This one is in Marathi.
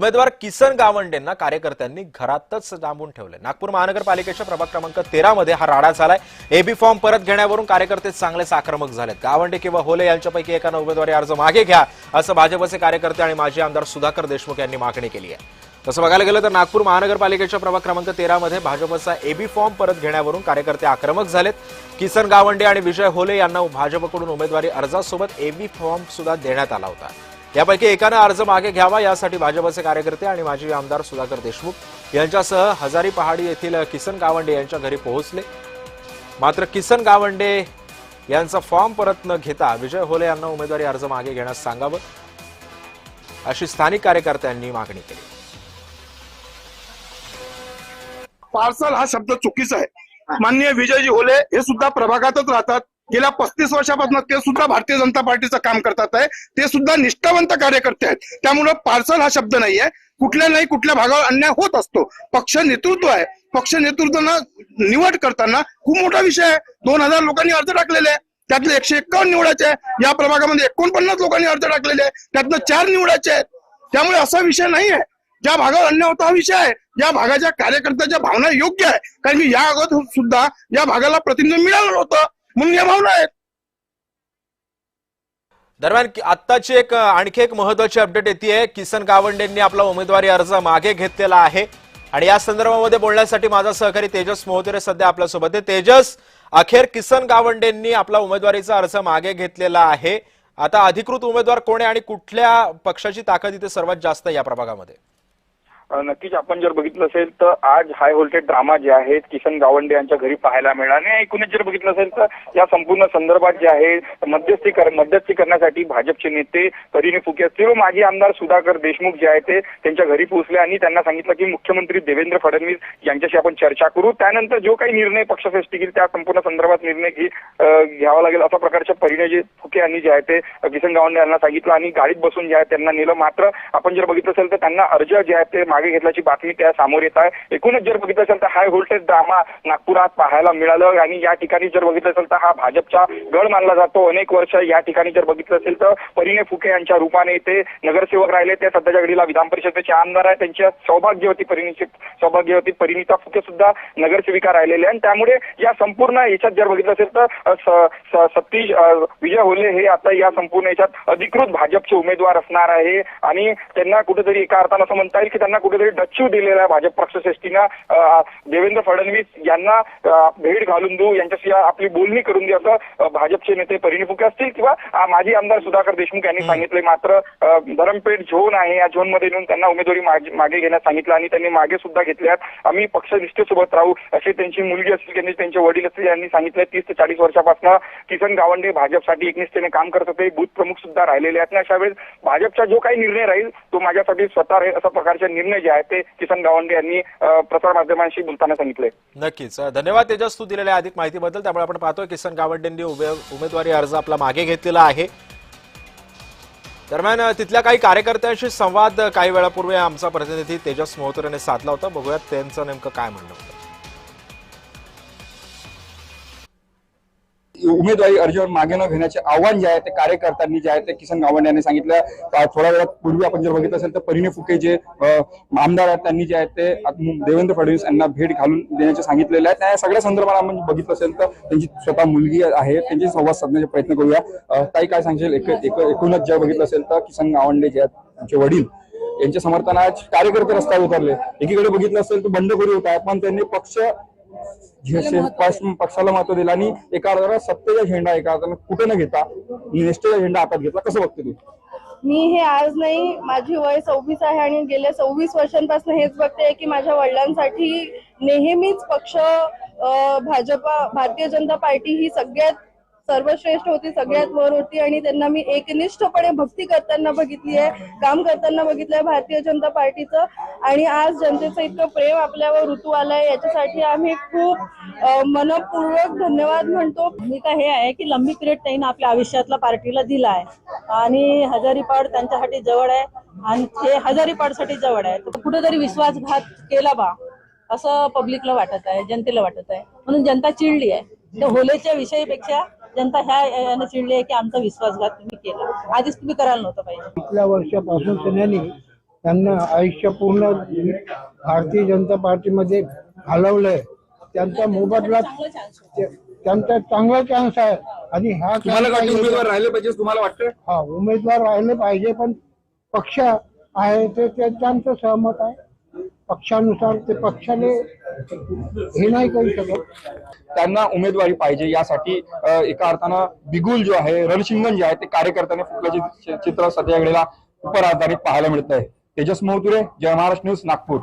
उमेदवार किसन गावंडेंना कार्यकर्त्यांनी घरातच डांबून ठेवले। नागपूर महानगरपालिकेच्या प्रभाग क्रमांक 13 मध्ये हा राडा झालाय। एबी फॉर्म परत घेण्यावरून कार्यकर्ते चांगलेच आक्रमक झालेत। गावंडे किंवा होले यांच्यापैकी एकानं उमेदवारी अर्ज मागे घ्या असं भाजपचे कार्यकर्ते आणि माजी आमदार सुधाकर देशमुख यांनी मागणी केली आहे। तसं बघायला गेलं तर नागपूर महानगरपालिकेच्या प्रभाग क्रमांक 13 मध्ये भाजपचा एबी फॉर्म परत घेण्यावरून कार्यकर्ते आक्रमक झालेत। किसन गावंडे आणि विजय होले यांना भाजपकडून उमेदवारी अर्जासोबत एबी फॉर्म सुद्धा देण्यात आला होता। यापैकी एकानं अर्ज मागे घ्यावा यासाठी भाजपचे कार्यकर्ते आणि माजी आमदार सुधाकर देशमुख यांच्यासह हजारी पहाडी येथील किसन गावंडे यांच्या घरी पोहोचले। मात्र किसन गावंडे यांचा फॉर्म परत न घेता विजय होले यांना उमेदवारी अर्ज मागे घेण्यास सांगावं अशी स्थानिक कार्यकर्त्यांनी मागणी केली। पार्सल हा शब्द चुकीचा आहे। माननीय विजयजी होले हे सुद्धा प्रभागातच राहतात। गेल्या 35 वर्षापासून ते सुद्धा भारतीय जनता पार्टीचं काम करतात आहे। ते सुद्धा निष्ठावंत कार्यकर्ते आहेत। त्यामुळे पार्सल हा शब्द नाहीये। कुठल्या भागावर अन्याय होत असतो। पक्ष नेतृत्व आहे। पक्ष नेतृत्वाला निवड करताना खूप मोठा विषय आहे। 2000 लोकांनी अर्ज टाकलेले आहे। त्यातले 151 निवडायचे आहे। या प्रभागामध्ये 49 लोकांनी अर्ज टाकलेले आहे। त्यातनं 4 निवडायचे आहेत। त्यामुळे असा विषय नाही आहे। ज्या भागावर अन्याय होता हा विषय आहे। या भागाच्या कार्यकर्त्याच्या भावना योग्य आहे, कारण की या अगोदर सुद्धा या भागाला प्रतिनिधित्व मिळालं होतं म्हणून या भावना आहेत। दरम्यान आत्ताची आणखी एक महत्त्वाची अपडेट येते। किसन गावंडेंनी आपला उमेदवारी अर्ज मागे घेतलेला आहे आणि या संदर्भामध्ये बोलण्यासाठी माझा सहकारी तेजस मोहतरे सध्या आपल्यासोबत आहे। तेजस, अखेर किसन गावंडेंनी आपला उमेदवारीचा अर्ज मागे घेतलेला आहे। आता अधिकृत उमेदवार कोण आहे आणि कुठल्या पक्षाची ताकद इथे सर्वात जास्त या प्रभागामध्ये? नक्कीच आपण जर बघितलं असेल तर आज हाय व्होल्टेज ड्रामा जे आहेत किसन गावंडे यांच्या घरी पाहायला मिळाले। एकूणच जर बघितलं असेल तर या संपूर्ण संदर्भात जे आहे मध्यस्थी करण्यासाठी भाजपचे नेते परिणी फुके असतील, माजी आमदार सुधाकर देशमुख जे आहे ते त्यांच्या घरी पोहोचले आणि त्यांना सांगितलं की मुख्यमंत्री देवेंद्र फडणवीस यांच्याशी आपण चर्चा करू, त्यानंतर जो काही निर्णय पक्षश्रेष्ठी घेईल त्या संपूर्ण संदर्भात निर्णय घ्यावा लागेल अशा प्रकारच्या परिणी फुके यांनी जे आहे ते किसन गावंडे यांना सांगितलं आणि गाडीत बसून जे आहे त्यांना नेलं। मात्र आपण जर बघितलं असेल तर त्यांना अर्ज जे आहे ते मागे घेतल्याची बातमी त्या समोर येत आहे। एकूणच जर बघितलं असेल तर हाय व्होल्टेज ड्रामा नागपुरात पाहायला मिळालं आणि या ठिकाणी जर बघितलं असेल तर हा भाजपचा गड मानला जातो। अनेक वर्ष या ठिकाणी जर बघितलं असेल तर परिणी फुके यांच्या रूपाने ते नगरसेवक राहिले। ते सध्याच्या घडीला विधान परिषदेचे आमदार आहेत। त्यांच्या सौभाग्यवती परिणिता फुके सुद्धा नगरसेविका राहिलेले आणि त्यामुळे या संपूर्ण याच्यात जर बघितलं असेल तर सतीश विजय होले हे आता या संपूर्ण याच्यात अधिकृत भाजपचे उमेदवार असणार आहे आणि त्यांना कुठेतरी एका अर्थानं असं म्हणता येईल की त्यांना कुठेतरी डच्चू दिलेला आहे भाजप पक्षश्रेष्ठीनं। देवेंद्र फडणवीस यांना भेट घालून देऊ, यांच्याशी आपली बोलणी करून दे असं भाजपचे नेते परिणी फुके असतील किंवा माजी आमदार सुधाकर देशमुख यांनी सांगितले। मात्र धरमपेठ झोन आहे, या झोन मध्ये येऊन त्यांना उमेदवारी मागे घेण्यास सांगितलं आणि त्यांनी मागे सुद्धा घेतल्यात। आम्ही पक्षनिष्ठेसोबत राहू असे त्यांची मुलगी असतील, त्यांचे वडील असतील यांनी सांगितलं। 30 ते 40 वर्षापासून किसन गावंडे भाजपसाठी एकनिष्ठेने काम करत होते, बूथ प्रमुख सुद्धा राहिलेले आहेत। अशा वेळेस भाजपचा जो काही निर्णय राहील तो माझ्यासाठी स्वतः राहील अशा प्रकारचे निर्णय जे आहेत ते किसन गावंडे यांनी प्रसार माध्यमांशी बोलताना सांगितले। नक्कीच धन्यवाद तेजस, तू दिलेल्या अधिक माहितीबद्दल। त्यामुळे आपण पाहतोय किसन गावंडेंनी उमेदवारी अर्ज आपला मागे घेतलेला आहे। दरम्यान तिथल्या काही कार्यकर्त्यांशी संवाद काही वेळापूर्वी आमचा प्रतिनिधी तेजस मोहतरेने साधला होता। बघूयात त्यांचं नेमकं काय म्हणणं होतं। उमेदवारी अर्ज मागे न घेण्याचे आव्हान जे आहे ते कार्यकर्त्यांनी जे आहे ते किसन गावंडे यांनी सांगितलं। थोड्या वेळात पूर्वी आपण जर बघितलं असेल तर परिणी फुके जे आमदार आहेत त्यांनी जे आहे ते देवेंद्र फडणवीस यांना भेट घालून देण्याचे सांगितलेले आहे। त्या सगळ्या संदर्भात आपण बघितलं असेल तर त्यांची स्वतः मुलगी आहे, त्यांची संवाद साधण्याचा प्रयत्न करूया। ताई काय सांगशील? एकूणच जर बघितलं असेल तर किसन गावंडे जे आहेत त्यांचे वडील यांच्या समर्थनात कार्यकर्ते रस्त्यावर उतरले। एकीकडे बघितलं असेल तर बंडखोरी होत आहे, पण त्यांनी पक्षाला महत्व दिलं आणि एका अर्थानं सत्तेचा झेंडा एका अर्थानं कुठे न घेता निष्ठेचा झेंडा हातात घेतला। कसं बघते तू? मी हे आज नाही, माझी वय 26 आहे आणि गेल्या 26 वर्षांपासून हेच बघते की माझ्या वडिलांसाठी नेहमीच पक्ष भाजपा भारतीय जनता पार्टी ही सगळ्यात सर्वश्रेष्ठ होती, सगळ्यात वर होती आणि त्यांना मी एकनिष्ठपणे भक्ती करताना बघितली आहे, काम करताना बघितलंय भारतीय जनता पार्टीचं। आणि आज जनतेचं इतकं प्रेम आपल्यावर ऋतू आलाय याच्यासाठी आम्ही खूप मनपूर्वक धन्यवाद म्हणतो। भूमिका हे आहे की लंबी पिरियड त्यांनी आपल्या आयुष्यातला पार्टीला दिला आहे आणि हजारीपाड त्यांच्यासाठी जवळ आहे आणि ते हजारीपाडसाठी जवळ आहे। कुठेतरी विश्वासघात केला बा असं पब्लिकला वाटत आहे, जनतेला वाटत आहे, म्हणून जनता चिडली आहे। तर होलेच्या विषयीपेक्षा जनता ह्या याने चिडली आहे की आमचा विश्वासघात तुम्ही केला, आधीच तुम्ही करायला नव्हतं पाहिजे। इतक्या वर्षापासून त्यांनी त्यांना आयुष्य पूर्ण भारतीय जनता पार्टीमध्ये घालवलंय, त्यांचा मोबदला त्यांचा चांगला चान्स आहे. आणि हा तुम्हाला काय वाटतं, उमेदवार राहिले पाहिजे तुम्हाला वाटतं? हा, उमेदवार राहिले पाहिजे, पण पक्ष आहे ते त्यांचं सहमत आहे. पक्षानुसार ते पक्षाने हे नाही करू शकत. त्यांना उमेदवारी पाहिजे यासाठी एका अर्थानं बिगुल जो आहे, रणशिंगण जे आहे ते कार्यकर्त्यांनी फुटल्याचे चित्र सध्या घडीला उपराजधानीत पाहायला मिळत आहे. तेजस मोहतुरे, जय महाराष्ट्र न्यूज, नागपूर.